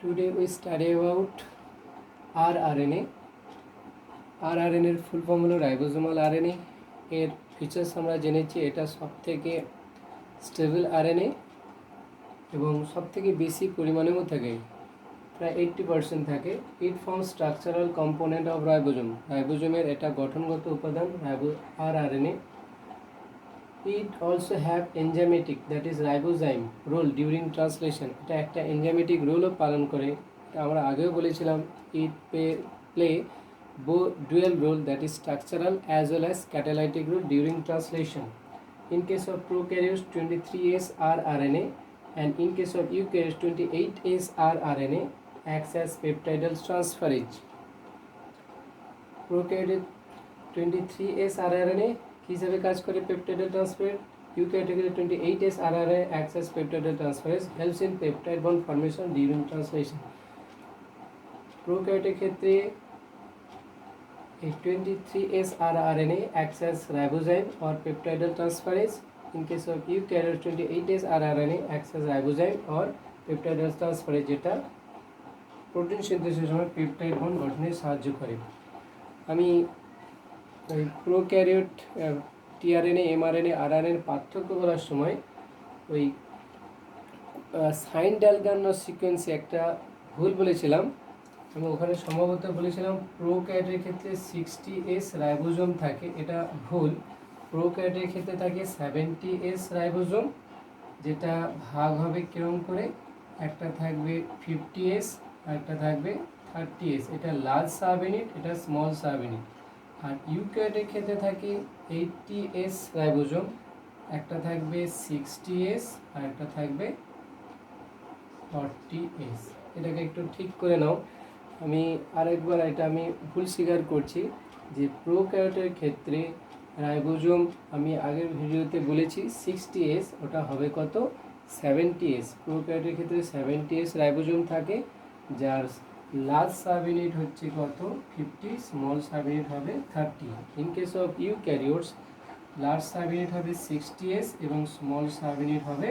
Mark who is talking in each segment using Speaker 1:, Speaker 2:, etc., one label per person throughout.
Speaker 1: Today we study about rRNA. rRNA এর full form হলো ribosomal RNA. এর features আমরা জেনেছি, এটা সবথেকে স্টেবল আরএনএ এবং সবথেকে বেশি পরিমাণেও থাকে, প্রায় 80% থাকে। It form structural component of ribosome. রাইবোজোমের এটা গঠনগত উপাদান rRNA. It also have enzymatic, that is ribozyme role during translation. এটা একটা enzymatic রোলও পালন করে, এটা আমরা আগেও বলেছিলাম। It play both dual role, that is structural as well as catalytic role during translation. In case of prokaryotes, 23S rRNA, and in case of eukaryotes, 28S rRNA acts as peptidal transferase. Prokaryote 23S rRNA হিসাবে কাজ করে পেপটাইডাল transfer. ইউক্যারিওটে 28S rRNA acts as peptidal transferase, helps in peptide bond formation during translation. প্রোক্যারিওটের ক্ষেত্রে এই 23S rRNA acts as ribozyme or peptidal transferase. In case of eukaryote, 28S rRNA acts as ribozyme or peptidal transferase, যেটা protein সিনথেসিসের সময় peptide bond গঠনে সাহায্য করে। আমি ওই prokaryote tRNA, mRNA, আরআরএনএর পার্থক্য করার সময় ওই সাইন ডায়াগ্রাম সিকোয়েন্সে একটা ভুল বলেছিলাম। আমি ওখানে সম্ভবত বলেছিলাম প্রোক্যারিওটের ক্ষেত্রে 60S রাইবোজোম থাকে, এটা ভুল। প্রোক্যারিওটের ক্ষেত্রে থাকে 70S রাইবোজোম, যেটা ভাগ হবে কিরম করে, একটা থাকবে 50S আর একটা থাকবে 30S। এটা লার্জ সাব ইউনিট, এটা স্মল সাব ইউনিট। আর ইউক্যারিওটের ক্ষেত্রে থাকে 80S রাইবোজোম, একটা থাকবে 60S আর একটা থাকবে 40S। এটাকে একটু ঠিক করে নাও। আমি আরেকবার এটা আমি ভুল স্বীকার করছি যে প্রোক্যারিওটের ক্ষেত্রে রাইবোজোম আমি আগের ভিডিওতে বলেছি 60S, ওটা হবে কত, 70S। প্রোক্যারিওটের ক্ষেত্রে 70S রাইবোজোম থাকে, যার লার্জ সাব ইউনিট হচ্ছে কত, 50, স্মল সাব ইউনিট হবে 30। In case of eukaryotes, large sub unit হবে 60S এবং স্মল সাব ইউনিট হবে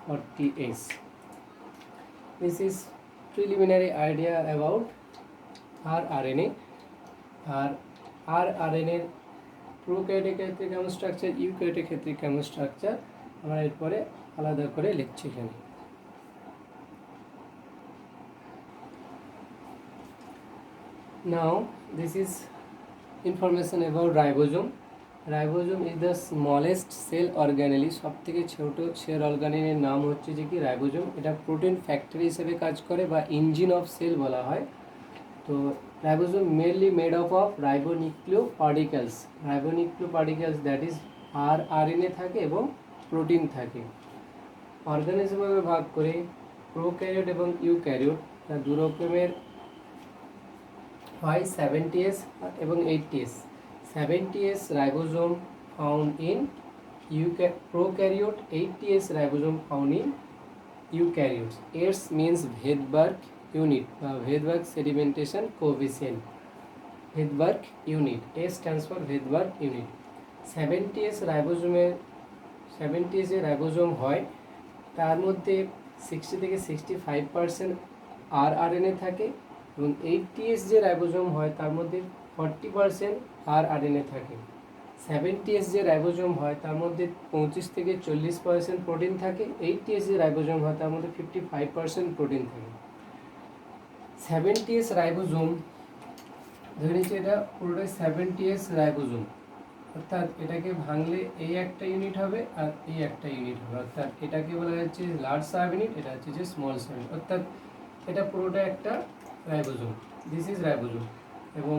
Speaker 1: 40S. This is preliminary idea about rRNA. R rRNA প্রোক্যারিওটের ক্ষেত্রে কেমন স্ট্রাকচার, ইউক্যারিওটের ক্ষেত্রে কেমন স্ট্রাকচার, আমরা এরপরে আলাদা করে লিখছি এখানে। Now this is information about ribosome. Ribosome is the smallest cell organelle. সবথেকে ছোট সেল অর্গানেলের নাম হচ্ছে যে কি রাইবোজোম। এটা প্রোটিন ফ্যাক্টরি হিসেবে কাজ করে বা ইঞ্জিন অফ সেল বলা হয়। তো ribosome mainly made of ribonucleoparticles. Ribonucleoparticles, that is rRNA থাকে এবং প্রোটিন থাকে। অর্গানিজমভাবে ভাগ করে প্রোক্যারিওট এবং ইউক্যারিওট, দু রকমের হয় 70S এবং 80S। 70S ribosome found in prokaryote, 80S ribosome found in eukaryotes. S means Vedberg unit বা Vedberg sedimentation coefficient. Vedberg unit, S stands for Vedberg unit. 70S রাইবোজোমের 70S এর রাইবোজোম হয়, তার মধ্যে 60 থেকে 65% rRNA থাকে এবং 80S যে রাইবোজোম হয় তার মধ্যে 40% rRNA থাকে। 70S যে রাইবোজোম হয় তার মধ্যে 25 থেকে 40% প্রোটিন থাকে। 80S যে রাইবোজোম হয় তার মধ্যে 55% প্রোটিন থাকে। 70S রাইবোজোম ধরে নিচ্ছি এটা পুরোটাই 70S রাইবোজোম, অর্থাৎ এটাকে ভাঙলে এই একটা ইউনিট হবে আর এই একটা ইউনিট হবে, অর্থাৎ এটাকে বলা যাচ্ছে লার্জ সাব ইউনিট, এটা হচ্ছে যে স্মল সাব ইউনিট, অর্থাৎ এটা পুরোটা একটা রাইবোজোম। This is ribosome. এবং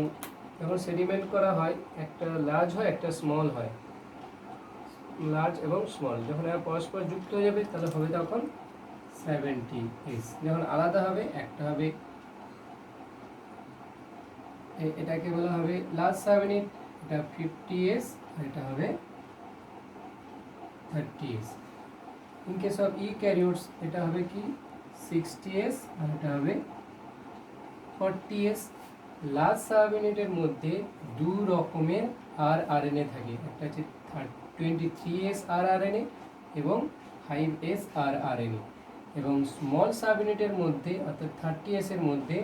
Speaker 1: যখন সেডিমেন্ট করা হয়, একটা লার্জ হয় একটা স্মল হয়, লার্জ এবং স্মল। যখন এরা পরস্পর যুক্ত হয়ে যাবে তাহলে হবে তখন 70S। যখন আলাদা হবে, একটা হবে, এটাকে বলা হবে লার্জ সাব ইউনিট, এটা 50S আর এটা হবে 30S। In case of eukaryotes এটা হবে কি 60S আর এটা হবে 40S। লার্জ সাব ইউনিটের মধ্যে দু রকমের rRNA থাকে, একটা হচ্ছে 23S rRNA এবং 5S rRNA। এবং স্মল সাব ইউনিটের মধ্যে অর্থাৎ 30s এর মধ্যে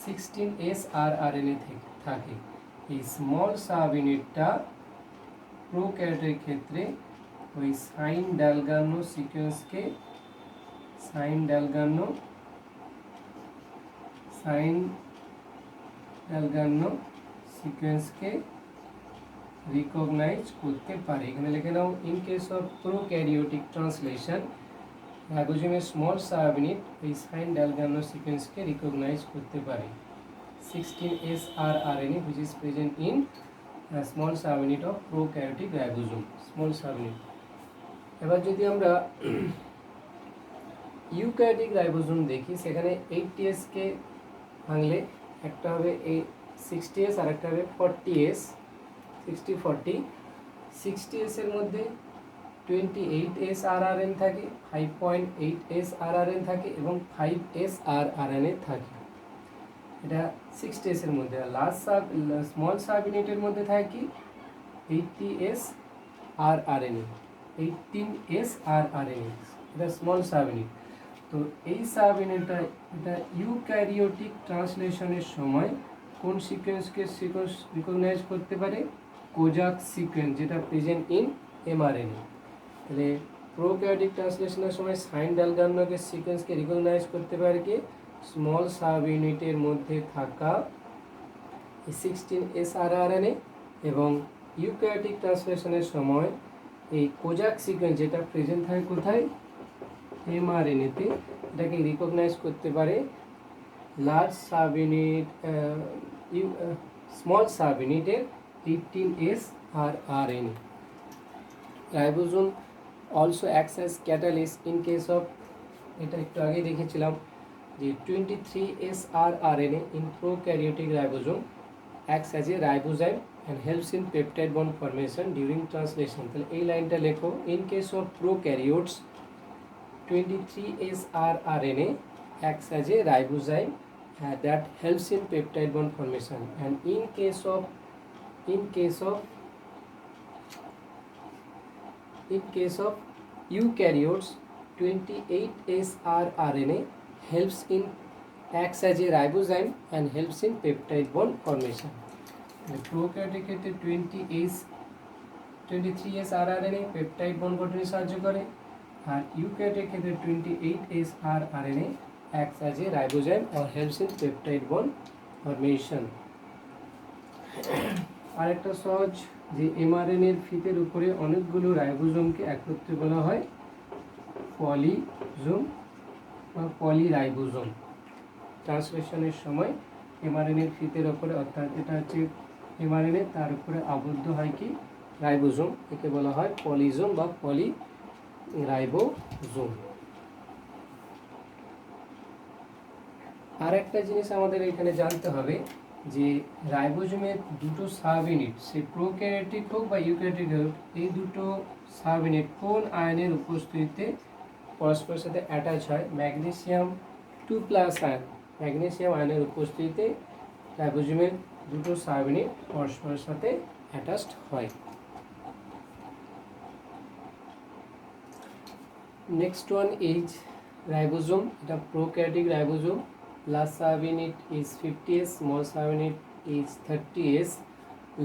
Speaker 1: 16s rRNA থাকে। এই স্মল সাব ইউনিটটা প্রোক্যারিওটের ক্ষেত্রে ওই সাইন ডালগানো সিকোয়েন্সকে রিকগনাইজ করতে পারে। এখানে লিখে নাও, in case of prokaryotic translation রাইবোজোমের স্মল সাব ইউনিট এই সাইন ডালগানো সিকোয়েন্সকে রিকগনাইজ করতে পারে। 16s rRNA which is present in a small subunit of prokaryotic ribosome, small subunit। এবার যদি আমরা ইউক্যারিওটিক রাইবোজোম দেখি, সেখানে 80s কে ভাঙলে একটা হবে এই 60s আর একটা হবে 40s, 60-40। 60s এর মধ্যে 28s rRNA থাকে, 5.8s rRNA থাকে এবং 5s rRNA থাকে। এটা 60s এর মধ্যে। লাস্ট স্মল সাব ইউনিটের মধ্যে থাকে কি 80s rRNA, 18s rRNA, এটা স্মল সাব ইউনিট। তো এই সাব ইউনিটটা এটা ইউক্যারিওটিক ট্রান্সলেশনের সময় কোন সিকোয়েন্সকে রিকগনাইজ করতে পারে? কোজাক সিকোয়েন্স, যেটা প্রেজেন্ট ইন এমআরএনএ। তাহলে প্রোক্যারিওটিক ট্রান্সলেশনের সময় সাইন ডালগানোকে সিকোয়েন্সকে রিকগনাইজ করতে পারে কি স্মল সাব ইউনিটের মধ্যে থাকা 16s rRNA, এবং ইউক্যারিওটিক ট্রান্সলেশনের সময় এই কোজাক সিকোয়েন্স যেটা প্রেজেন্ট থাকে কোথায়? এমআরএনএতে, এটাকে রিকগনাইজ করতে পারে large sub unit small sub ইউনিটের 18s rRNA। Ribosome also acts as catalyst in case of, এটা একটু আগে দেখেছিলাম যে 23s rRNA in prokaryotic ribosome acts as a ribozyme and helps in peptide bond formation during translation। তাহলে এই লাইনটা লেখো, in case of prokaryotes 23s rRNA acts as a ribozyme that helps in peptide bond formation, and in case of eukaryotes 28s rRNA acts as a ribozyme and helps in peptide bond formation। Prokaryotic ক্ষেত্রে 23s rRNA peptide bond গঠনে সাহায্য করে, আর eukaryotic ক্ষেত্রে 28s rRNA acts as a ribozyme or helps in peptide bond formation। আরেকটা সহজ যে mRNA এর ফিতের উপরে অনেকগুলো রাইবোজোমকে একত্রে বলা হয় পলিজোম বা পলিরাইবোজোম। ট্রান্সলেশনের সময় এমআরএনএ এর ফিতের উপরে, অর্থাৎ এটা হচ্ছে এমআরএনএ, তার উপরে আবদ্ধ হয় কি রাইবোজোম, একে বলা হয় পলিজোম বা পলিরাইবোজোম। আর একটা জিনিস আমাদের এখানে জানতে হবে যে রাইবোজোমের দুটো সাব ইউনিট, সে প্রোক্যারিওটিক হোক বা ইউক্যারিওটিক হোক, এই দুটো সাব ইউনিট কোন আয়নের উপস্থিতিতে পরস্পরের সাথে অ্যাটাচ হয়? ম্যাগনেসিয়াম 2+ আয়ন, ম্যাগনেসিয়াম আয়নের উপস্থিতিতে রাইবোজোমের দুটো সাব ইউনিট পরস্পরের সাথে অ্যাটাচড হয়। নেক্সট ওয়ান ইজ রাইবোজোম, এটা prokaryotic ribosome. Last subunit is 50s, small subunit is 30s।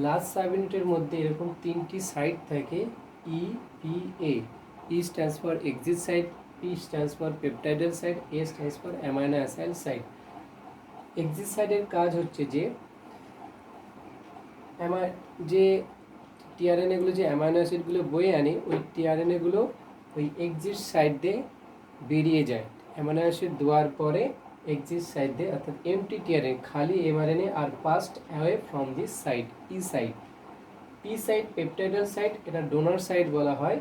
Speaker 1: Last সাবইউনিটের মধ্যে এরকম তিনটি সাইট থাকে E, P, A. E stands for exit site, P stands for peptidyl site, A stands for amino acid site. Exit সাইটের কাজ হচ্ছে যে টিআরএনএগুলো যে অ্যামাইনো অ্যাসিডগুলো বয়ে আনে, ওই টিআরএনএগুলো ওই এক্সিট সাইড দিয়ে বেরিয়ে যায়। অ্যামাইনো অ্যাসিড দেওয়ার পরে এক্সিট সাইড দিয়ে, অর্থাৎ এমটি টিআরএনএ খালি এমআরএনএ আর passed away from this side, E side. P side peptidyl site, এটা ডোনার সাইড বলা হয়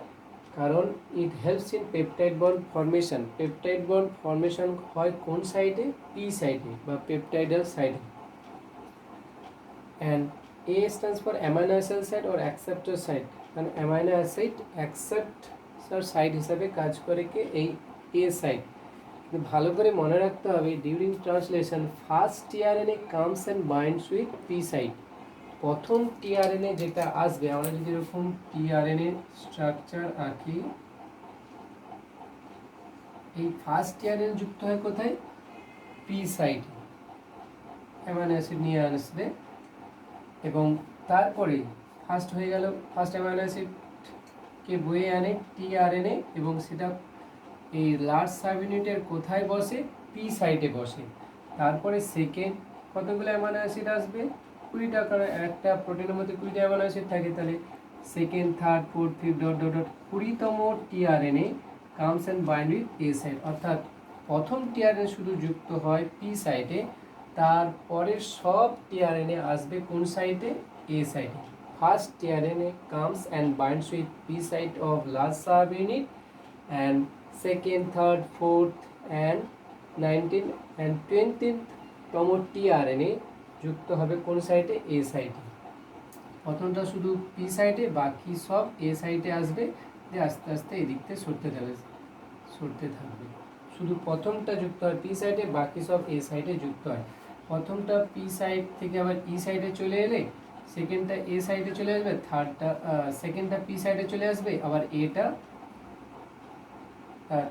Speaker 1: কারণ it helps in peptide bond formation. Peptide bond formation হয় কোন সাইডে? পি সাইডে বা পেপটাইডাল সাইডে। And A stands for amino acid side or acceptor side, কারণ অ্যামাইনো অ্যাসিড অ্যাকসেপ্টর সাইড হিসাবে কাজ করে কে এই এ সাইড। ভালো করে মনে রাখতে হবে, during translation first tRNA comes and binds with P side. প্রথম টিআরএনএ যেটা আসবে, আমরা যদি এরকম টিআরএনএ স্ট্রাকচার আঁকি, এই ফার্স্ট টিআরএন যুক্ত হয় কোথায়? পি সাইটে অ্যামাইনো অ্যাসিড নিয়ে আসবে, এবং তারপরে ফার্স্ট হয়ে গেল, ফার্স্ট অ্যামাইনো অ্যাসিডকে বয়ে আনে টিআরএনএ, এবং সেটা এই লার্জ সাব ইউনিটের কোথায় বসে? পি সাইটে বসে। তারপরে সেকেন্ড কতগুলো অ্যামাইনো অ্যাসিড আসবে? 20টা, কারণ একটা প্রোটিনের মধ্যে 20টা অ্যামাইনো অ্যাসিড থাকে, তাহলে second, third, fourth, fifth dot dot dot 20তম tRNA comes and bind with A site, অর্থাৎ প্রথম টিআরএনএ শুধু যুক্ত হয় পি সাইটে, তারপরে সব টিআরএনএ আসবে কোন সাইটে? এ সাইটে। First tRNA comes and binds with P site of large subunit, and second, third, fourth and 19 and 20তম টিআরএনএ যুক্ত হবে কোন সাইটে? এ সাইটে। প্রথমটা শুধু পি সাইটে, বাকি সব এ সাইটে আসবে, যে আস্তে আস্তে এদিক থেকে সরতে থাকবে। শুধু প্রথমটা যুক্ত হয় পি সাইটে, বাকি সব এ সাইটে যুক্ত হয়। প্রথমটা পি সাইড থেকে আবার ই সাইডে চলে এলে সেকেন্ডটা এ সাইডে চলে আসবে, সেকেন্ডটা পি সাইডে চলে আসবে, আবার এটা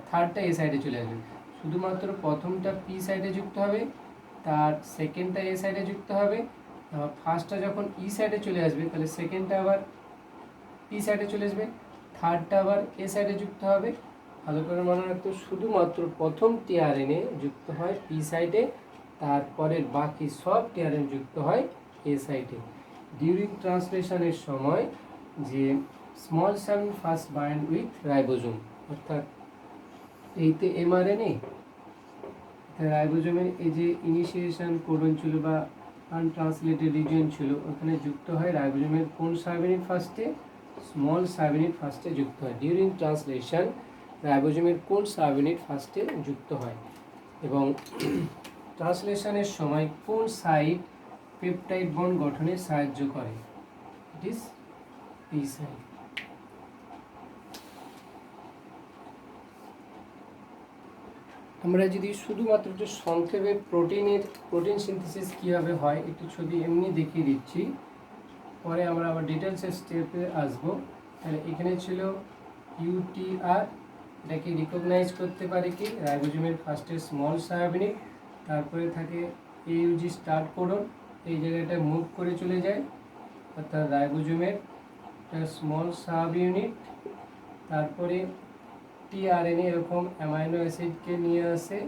Speaker 1: থার্ডটা এ সাইডে চলে আসবে। শুধুমাত্র প্রথমটা পি সাইডে যুক্ত হবে, তার সেকেন্ডটা এ সাইডে যুক্ত হবে, ফার্স্টটা যখন ই সাইডে চলে আসবে তাহলে সেকেন্ডটা আবার পি সাইডে চলে আসবে, থার্ডটা আবার এ সাইডে যুক্ত হবে। ভালো করে মনে রাখতে, শুধুমাত্র প্রথম টিআরএনএ যুক্ত হয় পি সাইডে, তারপরের বাকি সব টিআরএন যুক্ত হয় এ সাইডে। ডিউরিং ট্রান্সলেশনের সময় যে small sub first bind with ribosome, অর্থাৎ এইতে এমআরএনএ রাইবোজোমের এই যে ইনিশিয়েশন কোডন ছিল বা আনট্রান্সলেটেড রিজিয়ন ছিল, ওখানে যুক্ত হয় রাইবোজোমের কোন সাব ইউনিট ফার্স্টে? স্মল সাব ইউনিট ফার্স্টে যুক্ত হয়। ডিউরিং ট্রান্সলেশন রাইবোজোমের কোন সাব ইউনিট ফার্স্টে যুক্ত হয়, এবং ট্রান্সলেশনের সময় কোন সাইট পেপটাইড বন্ড গঠনে সাহায্য করে? It is P site. আমরা যদি শুধুমাত্র একটু সংক্ষেপে প্রোটিন সিনথেসিস কীভাবে হয় একটু ছবি এমনি দেখিয়ে দিচ্ছি, পরে আমরা আবার ডিটেলসের স্টেপে আসবো। তাহলে এখানে ছিল ইউটিআর, এটাকে রিকগনাইজ করতে পারে কি? রাইবোজোমের ফার্স্টে স্মল সাব ইউনিট, তারপরে থাকে এইউজি স্টার্ট কোডন, এই জায়গাটা মুভ করে চলে যায়, অর্থাৎ রাইবোজোমের স্মল সাব ইউনিট, তারপরে টিআরএনএ এরকম অ্যামাইনো অ্যাসিডকে নিয়ে আসে,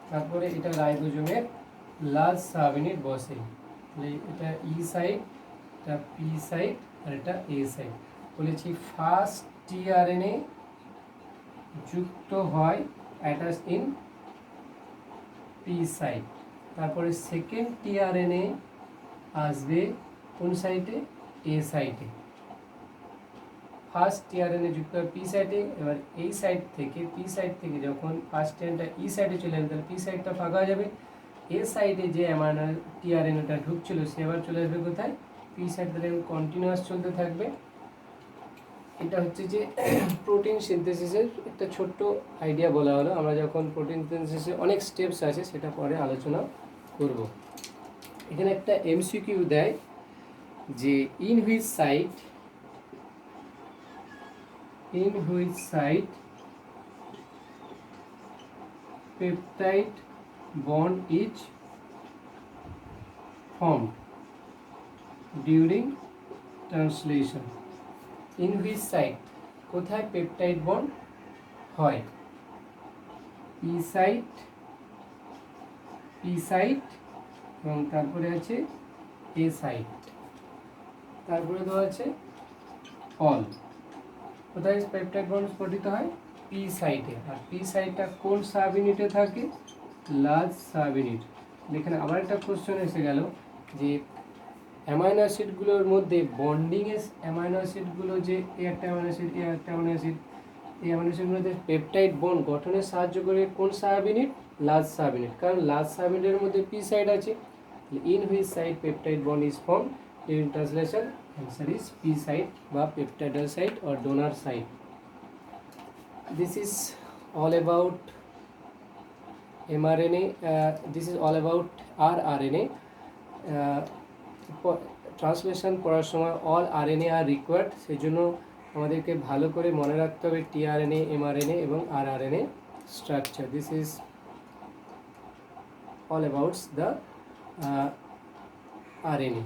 Speaker 1: তারপরে এটা রাইবোজোমের লার্জ সাব ইউনিট বসে। এটা ই সাইড, এটা পি সাইড, আর এটা এ সাইড। বলেছি ফার্স্ট টিআরএনএ যুক্ত হয় অ্যাটাচ ইন পি সাইড, তারপরে সেকেন্ড টিআরএনএ আসবে কোন সাইটে? এ সাইটে। ফার্স্ট টিআরএনএ যুক্ত হয় পি সাইডে, এবার এই সাইড থেকে পি সাইড থেকে যখন ফার্স্ট টিআরএনটা ই সাইডে চলে আসবে তাহলে পি সাইডটা ফাঁকা হয়ে যাবে, এ সাইডে যে অ্যামাইনো টিআরএনএটা ঢুকছিল সে আবার চলে আসবে কোথায়? পি সাইড, তাহলে কন্টিনিউয়াস চলতে থাকবে। এটা হচ্ছে যে প্রোটিন সিনথেসিসের একটা ছোট্ট আইডিয়া বলা হলো। আমরা যখন প্রোটিন সিনথেসিসে অনেক স্টেপস আছে সেটা পরে আলোচনা করব। এখানে একটা এমসিকিউ দেয় যে in which site peptide bond is formed during translation. In which site? কোথায় পেপটাইড বন্ড হয়? পি সাইট এবং তারপরে আছে এ সাইট, তারপরে দেওয়া আছে অল। কোথায় পেপটাইড বন্ড গঠিত হয়? পি সাইটে। আর পি সাইটটা কোন সাব ইউনিটে থাকে? Large sub unit. এখানে আবার একটা কোশ্চেন এসে গেল যে অ্যামাইনো অ্যাসিডগুলোর মধ্যে বন্ডিংয়ে অ্যামাইনো অ্যাসিডগুলো যে একটা অ্যামাইনো অ্যাসিড একটা অ্যামাইনো অ্যাসিড, এই অ্যামাইনো অ্যাসিডগুলোতে পেপটাইড বন্ড গঠনে সাহায্য করে কোন subunit? Large subunit. কারণ লার্জ সাব ইউনিটের মধ্যে পি সাইট আছে। In which site peptide bond is form during translation? Answer is P site বা peptidyl site or donor site. This is all about mRNA. This is all about rRNA. Translation করার সময় all RNA আর required, সেই জন্য আমাদেরকে ভালো করে মনে রাখতে হবে টিআরএনএ, এমআরএনএ এবং rRNA structure. This is all about the RNA.